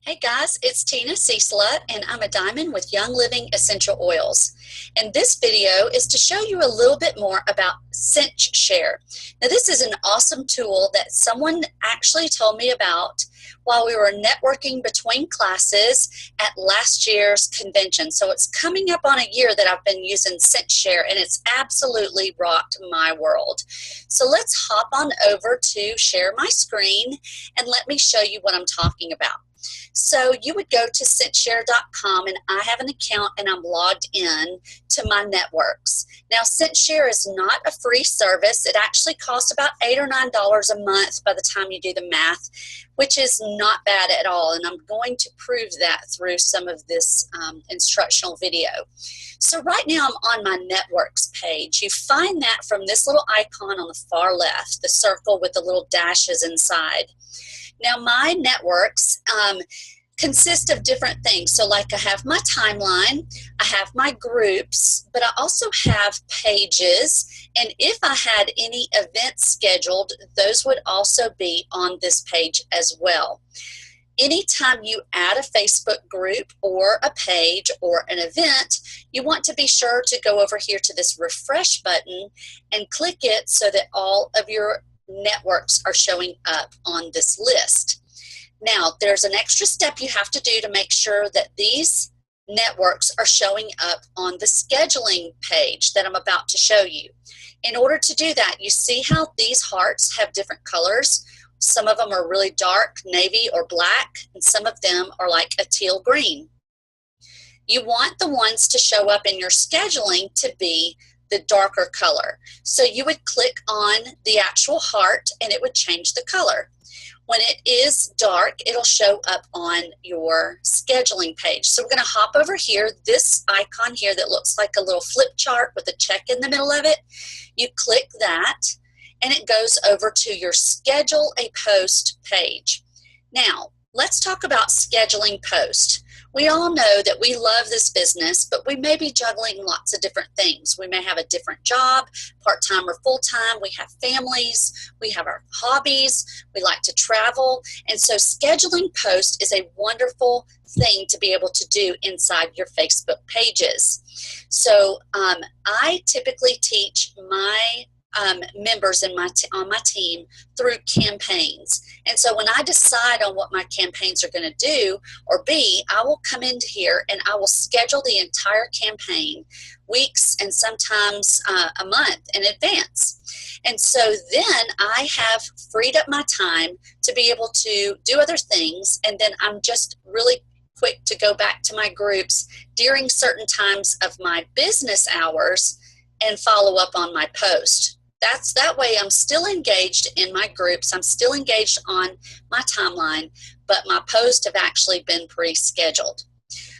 Hey guys, it's Tina Cecila and I'm a diamond with Young Living Essential Oils. And this video is to show you a little bit more about CinchShare. Now this is an awesome tool that someone actually told me about while we were networking between classes at last year's convention. So it's coming up on a year that I've been using CinchShare and it's absolutely rocked my world. So let's hop on over to share my screen and let me show you what I'm talking about. So you would go to CinchShare.com and I have an account and I'm logged in to my networks. Now CinchShare is not a free service. It actually costs about $8 or $9 a month by the time you do the math, which is not bad at all. And I'm going to prove that through some of this instructional video. So right now I'm on my networks page. You find that from this little icon on the far left, the circle with the little dashes inside. Now my networks consist of different things. So like I have my timeline, I have my groups, but I also have pages. And if I had any events scheduled, those would also be on this page as well. Anytime you add a Facebook group or a page or an event, you want to be sure to go over here to this refresh button and click it so that all of your networks are showing up on this list. Now, there's an extra step you have to do to make sure that these networks are showing up on the scheduling page that I'm about to show you. In order to do that, you see how these hearts have different colors. Some of them are really dark, navy or black, and some of them are like a teal green. You want the ones to show up in your scheduling to be the darker color. So you would click on the actual heart and it would change the color. When it is dark, it'll show up on your scheduling page. So we're going to hop over here, this icon here that looks like a little flip chart with a check in the middle of it. You click that and it goes over to your schedule a post page. Now, let's talk about scheduling post. We all know that we love this business, but we may be juggling lots of different things. We may have a different job, part-time or full-time. We have families. We have our hobbies. We like to travel. And so scheduling post is a wonderful thing to be able to do inside your Facebook pages. So I typically teach my members on my team through campaigns. And so when I decide on what my campaigns are going to do or be, I will come into here and I will schedule the entire campaign weeks and sometimes a month in advance. And so then I have freed up my time to be able to do other things, and then I'm just really quick to go back to my groups during certain times of my business hours and follow up on my post. That way I'm still engaged in my groups, I'm still engaged on my timeline, but my posts have actually been pre-scheduled.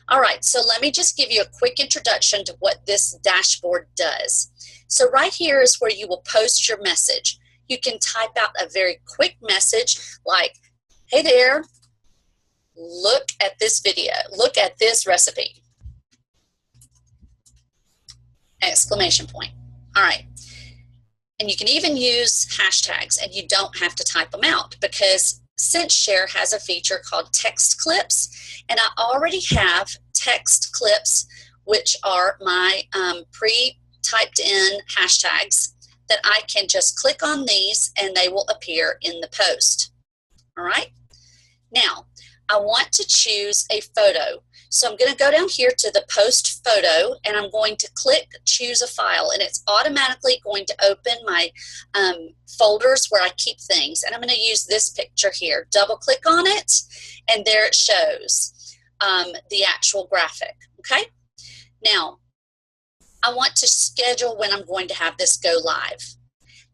All right, so let me just give you a quick introduction to what this dashboard does. So right here is where you will post your message. You can type out a very quick message like, hey there, look at this video, look at this recipe, exclamation point. All right. And you can even use hashtags and you don't have to type them out because CinchShare has a feature called text clips, and I already have text clips which are my pre-typed in hashtags that I can just click on these and they will appear in the post. All right. Now, I want to choose a photo. So I'm going to go down here to the post photo and I'm going to click choose a file, and it's automatically going to open my folders where I keep things. And I'm going to use this picture here. Double click on it and there it shows the actual graphic. Okay. Now I want to schedule when I'm going to have this go live.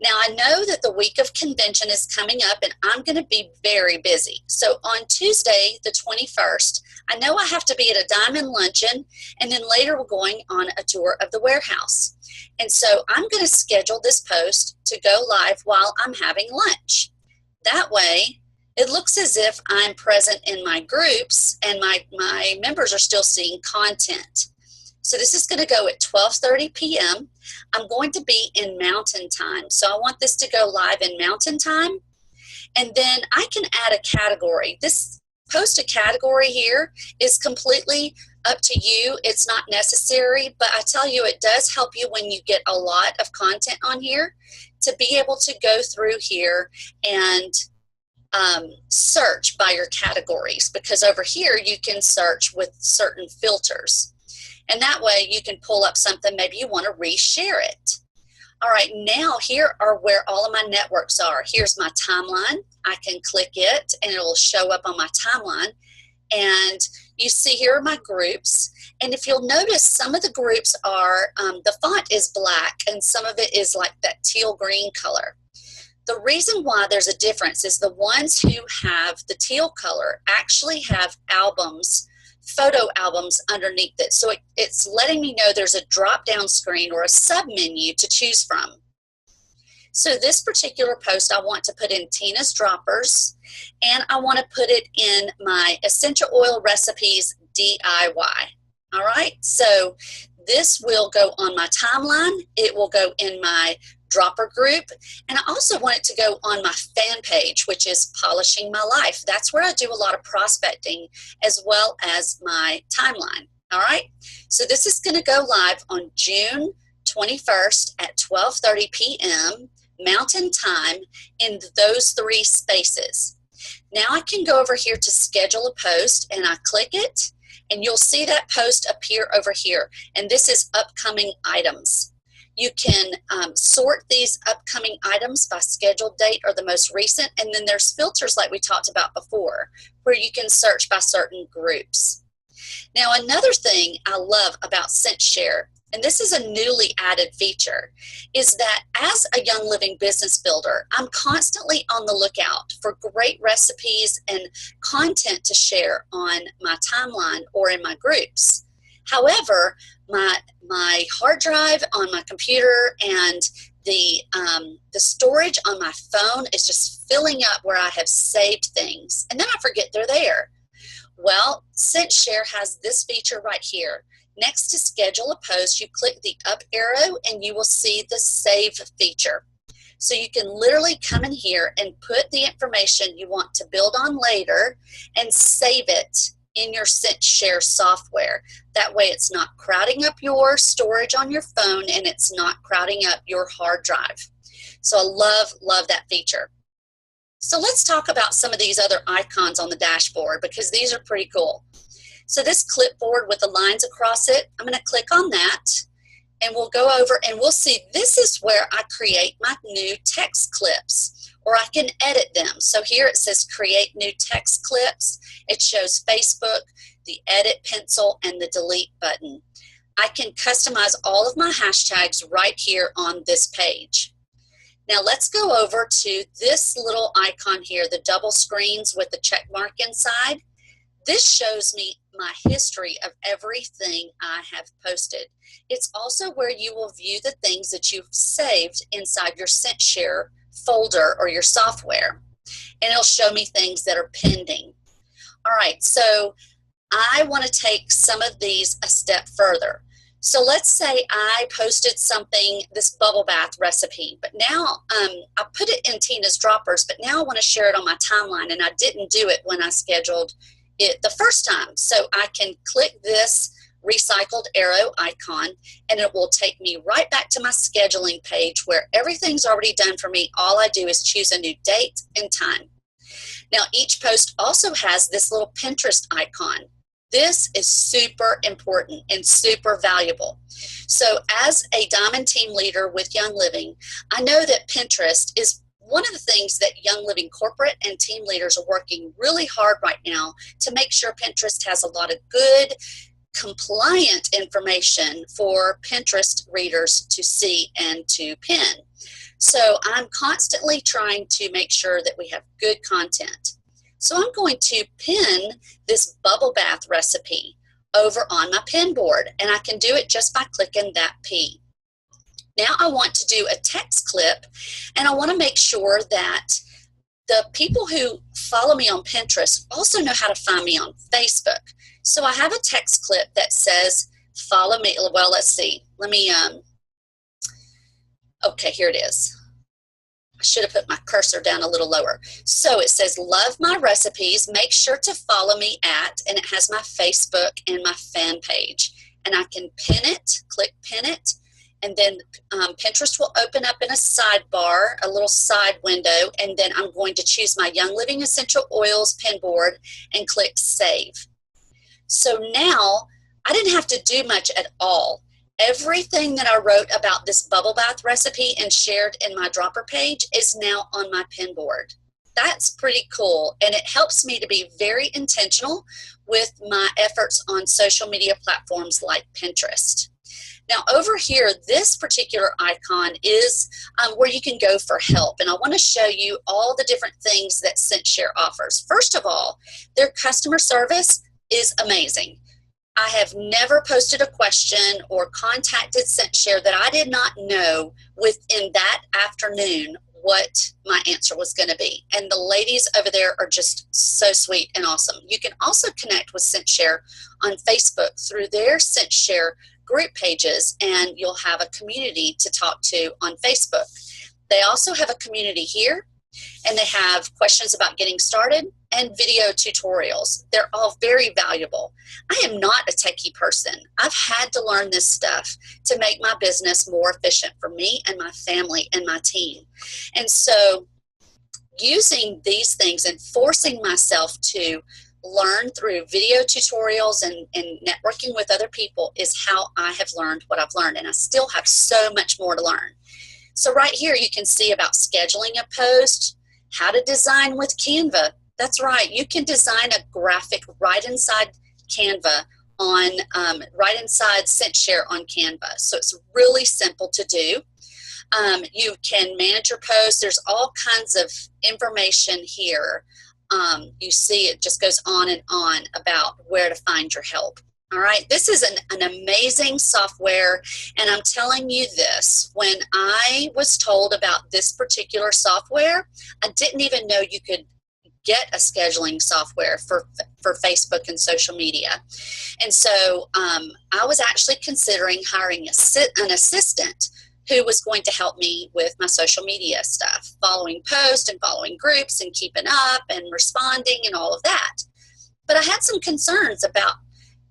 Now, I know that the week of convention is coming up and I'm going to be very busy. So on Tuesday, the 21st, I know I have to be at a diamond luncheon, and then later we're going on a tour of the warehouse. And so I'm going to schedule this post to go live while I'm having lunch. That way, it looks as if I'm present in my groups and my members are still seeing content. So this is going to go at 12:30 p.m. I'm going to be in Mountain Time. So I want this to go live in Mountain Time. And then I can add a category. This post a category here is completely up to you. It's not necessary, but I tell you, it does help you when you get a lot of content on here to be able to go through here and search by your categories, because over here you can search with certain filters. And that way you can pull up something, maybe you want to reshare it. All right, now here are where all of my networks are. Here's my timeline. I can click it and it will show up on my timeline. And you see here are my groups. And if you'll notice, some of the groups are, the font is black and some of it is like that teal green color. The reason why there's a difference is the ones who have the teal color actually have albums, photo albums underneath it. So it's letting me know there's a drop-down screen or a sub-menu to choose from. So this particular post, I want to put in Tina's Droppers, and I want to put it in my essential oil recipes DIY. All right, so this will go on my timeline. It will go in my dropper group, and I also want it to go on my fan page, which is Polishing My Life. That's where I do a lot of prospecting as well as my timeline. All right, so this is going to go live on June 21st at 12:30 p.m. Mountain Time in those 3 spaces. Now I can go over here to schedule a post, and I click it, and you'll see that post appear over here, and this is upcoming items. You can sort these upcoming items by scheduled date or the most recent, and then there's filters like we talked about before where you can search by certain groups. Now another thing I love about CinchShare, and this is a newly added feature, is that as a Young Living business builder, I'm constantly on the lookout for great recipes and content to share on my timeline or in my groups. However, my hard drive on my computer and the storage on my phone is just filling up where I have saved things, and then I forget they're there. Well, CinchShare has this feature right here. Next to schedule a post, you click the up arrow and you will see the save feature. So you can literally come in here and put the information you want to build on later and save it in your CinchShare software. That way it's not crowding up your storage on your phone and it's not crowding up your hard drive. So I love that feature. So let's talk about some of these other icons on the dashboard, because these are pretty cool. So this clipboard with the lines across it, I'm going to click on that, and we'll go over and we'll see this is where I create my new text clips, or I can edit them. So here it says create new text clips. It shows Facebook, the edit pencil, and the delete button. I can customize all of my hashtags right here on this page. Now let's go over to this little icon here, the double screens with the check mark inside. This shows me my history of everything I have posted. It's also where you will view the things that you've saved inside your CinchShare folder or your software. And it'll show me things that are pending. All right, so I want to take some of these a step further. So let's say I posted something, this bubble bath recipe, but now I put it in Tina's Droppers, but now I want to share it on my timeline, and I didn't do it when I scheduled it the first time. So I can click this recycled arrow icon, and it will take me right back to my scheduling page where everything's already done for me. All I do is choose a new date and time. Now each post also has this little Pinterest icon. This is super important and super valuable. So as a Diamond team leader with Young Living, I know that Pinterest is one of the things that Young Living corporate and team leaders are working really hard right now to make sure Pinterest has a lot of good, compliant information for Pinterest readers to see and to pin. So I'm constantly trying to make sure that we have good content. So I'm going to pin this bubble bath recipe over on my pin board, and I can do it just by clicking that P. Now I want to do a text clip, and I want to make sure that the people who follow me on Pinterest also know how to find me on Facebook. So I have a text clip that says, follow me. Well, let's see. Let me, okay, here it is. I should have put my cursor down a little lower. So it says, love my recipes. Make sure to follow me at, and it has my Facebook and my fan page. And I can pin it, click pin it, and then Pinterest will open up in a sidebar, a little side window, and then I'm going to choose my Young Living Essential Oils pin board and click save. So now I didn't have to do much at all. Everything that I wrote about this bubble bath recipe and shared in my dropper page is now on my pin board. That's pretty cool, and it helps me to be very intentional with my efforts on social media platforms like Pinterest. Now over here, this particular icon is where you can go for help, and I want to show you all the different things that CinchShare offers. First of all, their customer service is amazing. I have never posted a question or contacted CinchShare that I did not know within that afternoon what my answer was going to be. And the ladies over there are just so sweet and awesome. You can also connect with CinchShare on Facebook through their CinchShare group pages, and you'll have a community to talk to on Facebook. They also have a community here, and they have questions about getting started and video tutorials. They're all very valuable. I am not a techie person. I've had to learn this stuff to make my business more efficient for me and my family and my team. And so using these things and forcing myself to learn through video tutorials and networking with other people is how I have learned what I've learned, and I still have so much more to learn. So right here you can see about scheduling a post, how to design with Canva. That's right, you can design a graphic right inside Canva on, right inside CinchShare on Canva. So it's really simple to do. You can manage your posts. There's all kinds of information here. You see it just goes on and on about where to find your help. All right, this is an amazing software, and I'm telling you this, when I was told about this particular software, I didn't even know you could get a scheduling software for Facebook and social media. And so I was actually considering hiring an assistant who was going to help me with my social media stuff, following posts and following groups and keeping up and responding and all of that. But I had some concerns about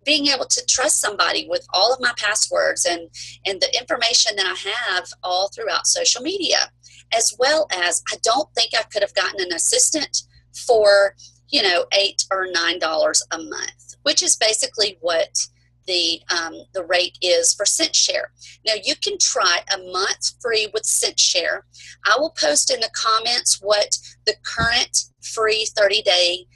being able to trust somebody with all of my passwords and the information that I have all throughout social media, as well as I don't think I could have gotten an assistant for, $8 or $9 a month, which is basically what the rate is for CinchShare. Now you can try a month free with CinchShare. I will post in the comments what the current free 30-day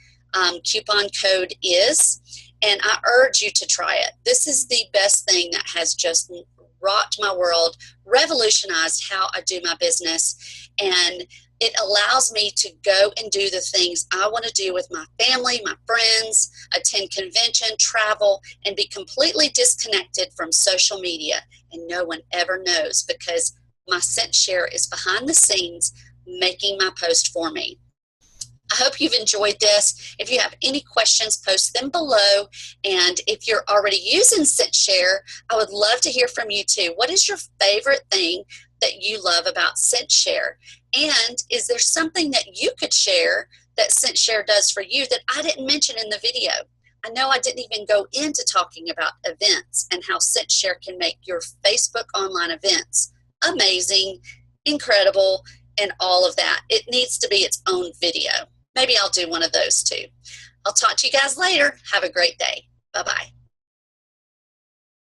coupon code is, and I urge you to try it. This is the best thing that has just rocked my world, revolutionized how I do my business, and it allows me to go and do the things I want to do with my family, my friends, attend convention, travel, and be completely disconnected from social media. And no one ever knows because my CinchShare is behind the scenes making my post for me. I hope you've enjoyed this. If you have any questions, post them below. And if you're already using CinchShare, I would love to hear from you too. What is your favorite thing that you love about CinchShare? And is there something that you could share that CinchShare does for you that I didn't mention in the video? I know I didn't even go into talking about events and how CinchShare can make your Facebook online events amazing, incredible, and all of that. It needs to be its own video. Maybe I'll do one of those too. I'll talk to you guys later. Have a great day. Bye-bye.